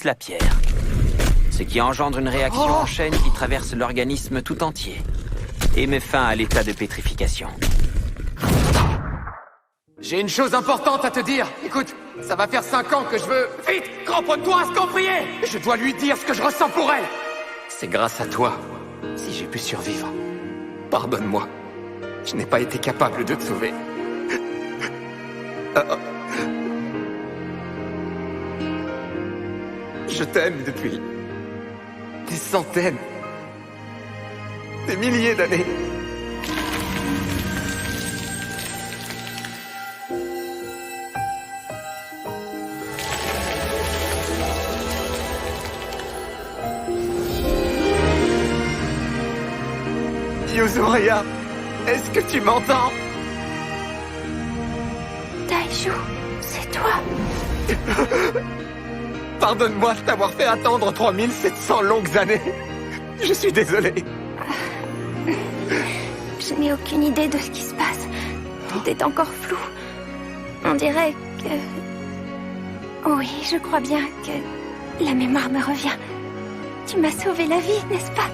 brise la pierre. Ce qui engendre une réaction en chaîne qui traverse l'organisme tout entier et met fin à l'état de pétrification. J'ai une chose importante à te dire. Écoute, ça va faire 5 ans que je veux... Vite, cramponne-toi à ce cambrier. Je dois lui dire ce que je ressens pour elle. C'est grâce à toi si j'ai pu survivre. Pardonne-moi. Je n'ai pas été capable de te sauver. Je t'aime depuis des centaines, des milliers d'années. Yuzuria, est-ce que tu m'entends? Taiju, c'est toi. Pardonne-moi de t'avoir fait attendre 3700 longues années. Je suis désolé. Je n'ai aucune idée de ce qui se passe. Tout est encore flou. On dirait que... Oui, je crois bien que la mémoire me revient. Tu m'as sauvé la vie, n'est-ce pas?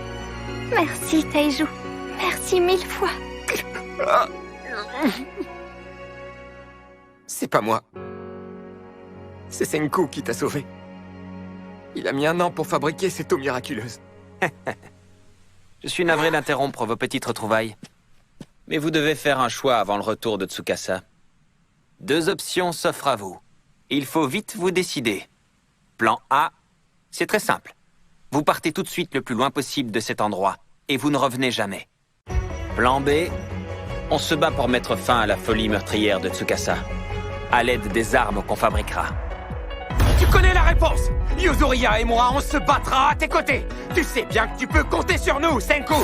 Merci, Taiju. Merci 1000 fois. C'est pas moi. C'est Senku qui t'a sauvé. Il a mis 1 an pour fabriquer cette eau miraculeuse. Je suis navré d'interrompre vos petites retrouvailles. Mais vous devez faire un choix avant le retour de Tsukasa. 2 options s'offrent à vous. Il faut vite vous décider. Plan A, c'est très simple. Vous partez tout de suite le plus loin possible de cet endroit, et vous ne revenez jamais. Plan B, on se bat pour mettre fin à la folie meurtrière de Tsukasa, à l'aide des armes qu'on fabriquera. Tu connais la réponse! Yuzuria et moi, on se battra à tes côtés! Tu sais bien que tu peux compter sur nous, Senku!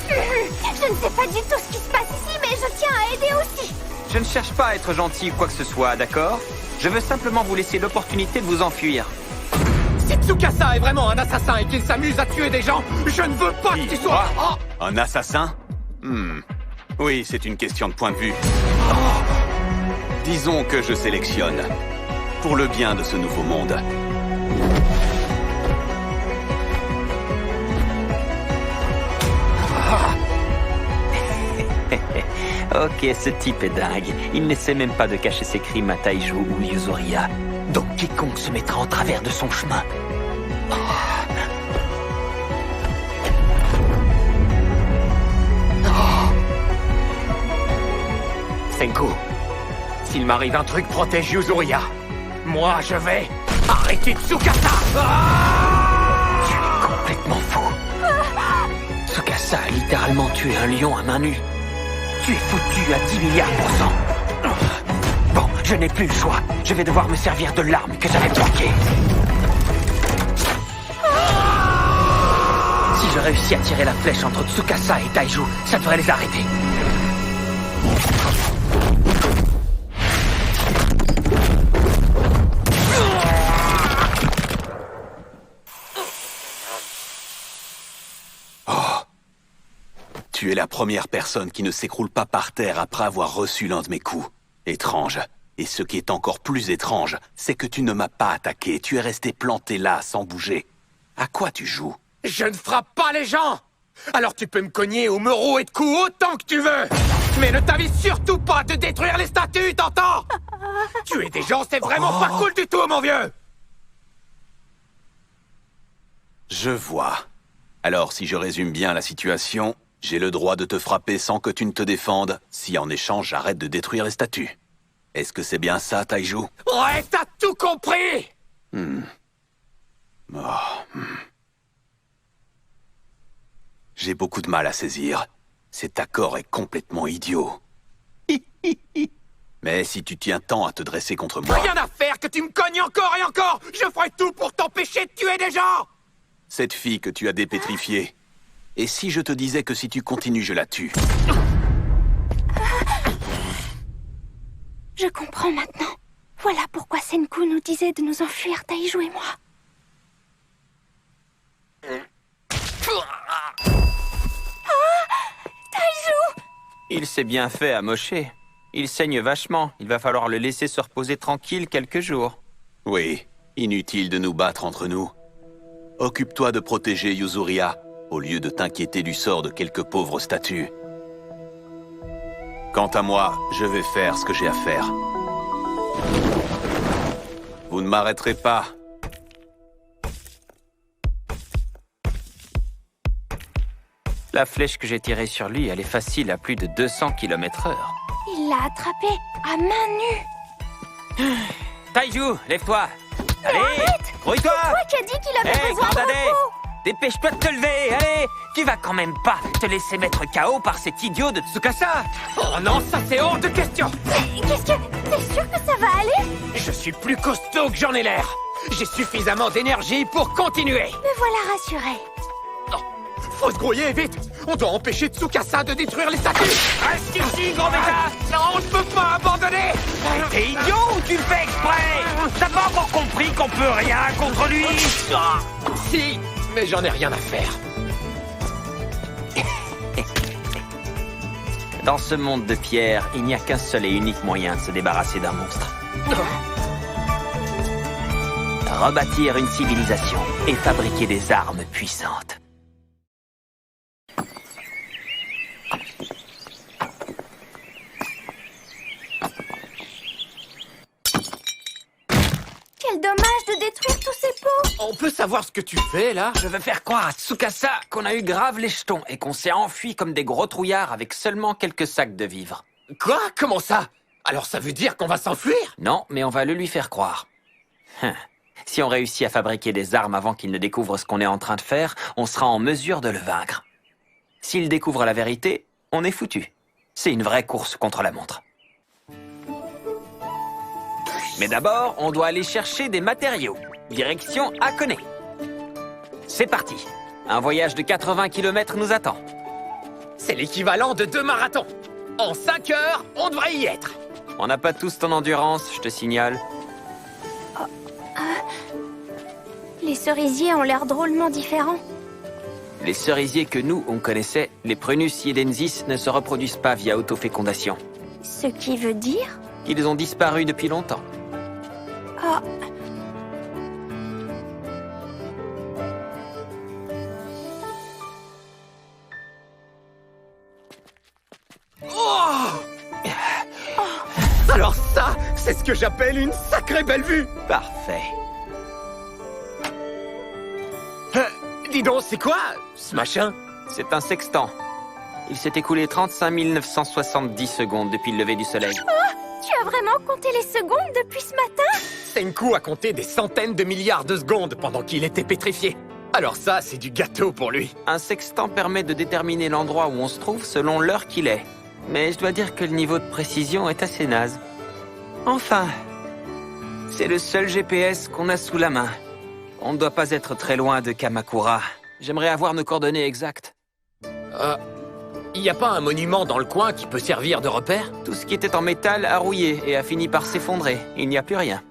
Je ne sais pas du tout ce qui se passe ici, mais je tiens à aider aussi. Je ne cherche pas à être gentil ou quoi que ce soit, d'accord? Je veux simplement vous laisser l'opportunité de vous enfuir. Si Tsukasa est vraiment un assassin et qu'il s'amuse à tuer des gens, je ne veux pas que tu sois... Oh. Un assassin? Oui, c'est une question de point de vue. Disons que je sélectionne. Pour le bien de ce nouveau monde. Ok, ce type est dingue. Il n'essaie même pas de cacher ses crimes à Taiju ou Yuzuria. Donc quiconque se mettra en travers de son chemin. Senku, s'il m'arrive un truc, protège Yuzuria. Moi, je vais arrêter Tsukasa. Tu es complètement fou. Tsukasa a littéralement tué un lion à main nue. Tu es foutu à 10 milliards %. Bon, je n'ai plus le choix. Je vais devoir me servir de l'arme que j'avais planquée. Si je réussis à tirer la flèche entre Tsukasa et Taiju, ça devrait les arrêter. Tu es la première personne qui ne s'écroule pas par terre après avoir reçu l'un de mes coups. Étrange. Et ce qui est encore plus étrange, c'est que tu ne m'as pas attaqué. Tu es resté planté là, sans bouger. À quoi tu joues? Je ne frappe pas les gens. Alors tu peux me cogner ou me rouer de coups autant que tu veux. Mais ne t'avise surtout pas de détruire les statues, t'entends? Tuer des gens, c'est vraiment pas cool du tout, mon vieux. Je vois. Alors, si je résume bien la situation, j'ai le droit de te frapper sans que tu ne te défendes, si en échange j'arrête de détruire les statues. Est-ce que c'est bien ça, Taiju? Ouais, t'as tout compris. J'ai beaucoup de mal à saisir. Cet accord est complètement idiot. Mais si tu tiens tant à te dresser contre moi... Rien à faire que tu me cognes encore et encore. Je ferai tout pour t'empêcher de tuer des gens. Cette fille que tu as dépétrifiée. Et si je te disais que si tu continues, je la tue? Je comprends maintenant. Voilà pourquoi Senku nous disait de nous enfuir, Taiju et moi. Taiju! Il s'est bien fait amocher. Il saigne vachement. Il va falloir le laisser se reposer tranquille quelques jours. Oui, Inutile de nous battre entre nous. Occupe-toi de protéger Yuzuria, au lieu de t'inquiéter du sort de quelques pauvres statues. Quant à moi, je vais faire ce que j'ai à faire. Vous ne m'arrêterez pas. La flèche que j'ai tirée sur lui, elle est facile à plus de 200 km/h. Il l'a attrapé à main nue. Taiju, lève-toi. Allez, grouille-toi. Toi qui as dit qu'il avait Hey, besoin de Gandadé, repos. dépêche-toi de te lever, allez. Tu vas quand même pas te laisser mettre KO par cet idiot de Tsukasa. Oh non, ça c'est hors de question. Mais qu'est-ce que... T'es sûr que ça va aller? Je suis plus costaud que j'en ai l'air. J'ai suffisamment d'énergie pour continuer. Me voilà rassuré. Faut se grouiller, vite. On doit empêcher Tsukasa de détruire les statues. Reste ici, gros méga. Non, on ne peut pas abandonner. T'es idiot ou tu le fais exprès? T'as pas encore compris qu'on peut rien contre lui? Si, mais j'en ai rien à faire. Dans ce monde de pierre, il n'y a qu'un seul et unique moyen de se débarrasser d'un monstre. Rebâtir une civilisation et fabriquer des armes puissantes. Quel dommage de détruire tous ces pots. On peut savoir ce que tu fais, là? Je veux faire croire à Tsukasa qu'on a eu grave les jetons et qu'on s'est enfui comme des gros trouillards avec seulement quelques sacs de vivres. Quoi? Comment ça? Alors ça veut dire qu'on va s'enfuir? Non, mais on va le lui faire croire. Si on réussit à fabriquer des armes avant qu'il ne découvre ce qu'on est en train de faire, on sera en mesure de le vaincre. S'il découvre la vérité, on est foutu. C'est une vraie course contre la montre. Mais d'abord, on doit aller chercher des matériaux. Direction Hakone. C'est parti. Un voyage de 80 km nous attend. C'est l'équivalent de 2 marathons. En 5 heures, on devrait y être. On n'a pas tous ton endurance, je te signale. Les cerisiers ont l'air drôlement différents. Les cerisiers que nous, on connaissait, les Prunus yedensis, ne se reproduisent pas via autofécondation. Ce qui veut dire... Ils ont disparu depuis longtemps. Ah, Alors ça, c'est ce que j'appelle une sacrée belle vue. Parfait. Dis donc, c'est quoi, ce machin? C'est un sextant. Il s'est écoulé 35 970 secondes depuis le lever du soleil. tu as vraiment compté les secondes depuis ce matin? Senku a compté des centaines de milliards de secondes pendant qu'il était pétrifié. Alors ça, c'est du gâteau pour lui. Un sextant permet de déterminer l'endroit où on se trouve selon l'heure qu'il est. Mais je dois dire que le niveau de précision est assez naze. Enfin, c'est le seul GPS qu'on a sous la main. On ne doit pas être très loin de Kamakura. J'aimerais avoir nos coordonnées exactes. Y a pas un monument dans le coin qui peut servir de repère? Tout ce qui était en métal a rouillé et a fini par s'effondrer. Il n'y a plus rien.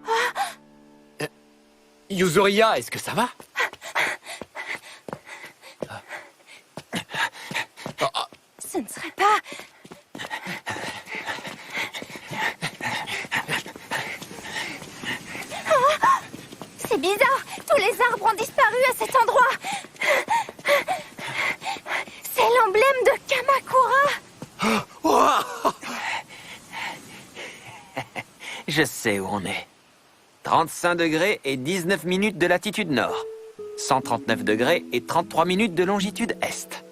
Yuzuria, est-ce que ça va? Ce ne serait pas... Ah, c'est bizarre. Tous les arbres ont disparu à cet endroit. C'est l'emblème de Kamakura. Je sais où on est. 35 degrés et 19 minutes de latitude nord. 139 degrés et 33 minutes de longitude est.